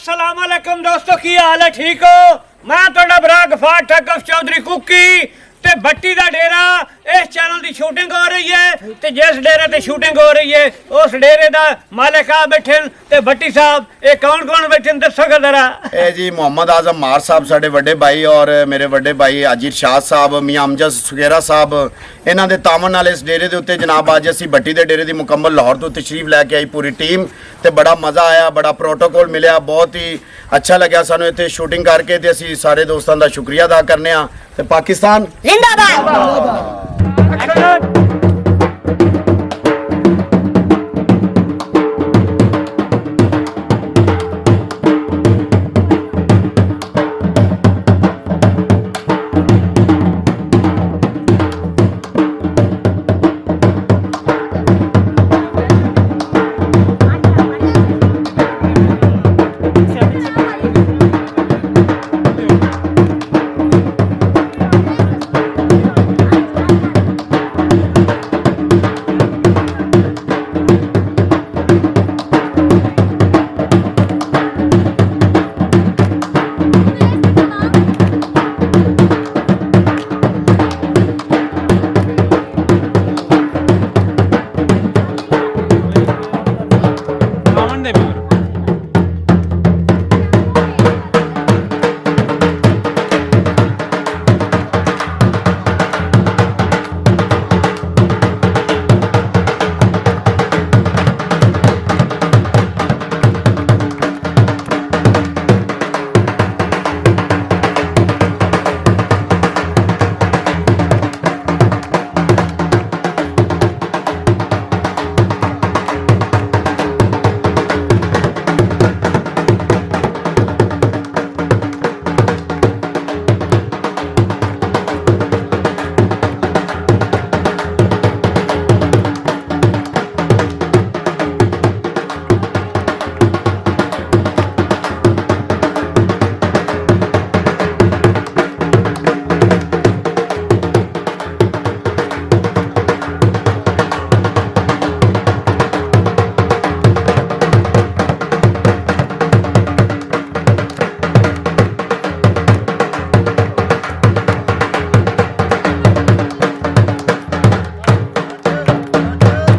अस्सलाम वालेकुम दोस्तों, की हाल है? ठीक हो? मैं थोड़ा भरा गफार ठक्कर चौधरी कुकी ते भट्टी दा डेरा। इस चैनल की शूटिंग हो रही है ते जिस डेरे ते शूटिंग हो रही है उस डेरे दा मालिक आ बैठे ते भट्टी साहब ये कौन कौन बैठे दसो जरा। ए जी मोहम्मद आजम मार साहब साडे वड्डे भाई और मेरे वड्डे भाई अजीत शाह साहब, मियां अमजद सुगेरा साहब, इन्हां दे तामन नाल इस डेरे दे उत्ते जनाब अज असीं भट्टी दे डेरे दी मुकम्मल लाहौर तो तशरीफ लैके आई पूरी टीम ते बड़ा मज़ा आया, बड़ा प्रोटोकॉल मिलिया, बहुत ही अच्छा लग्या सानूं इत्थे शूटिंग करके ते असीं सारे दोस्तां दा शुक्रिया अदा करने आ ते पाकिस्तान जिंदाबाद।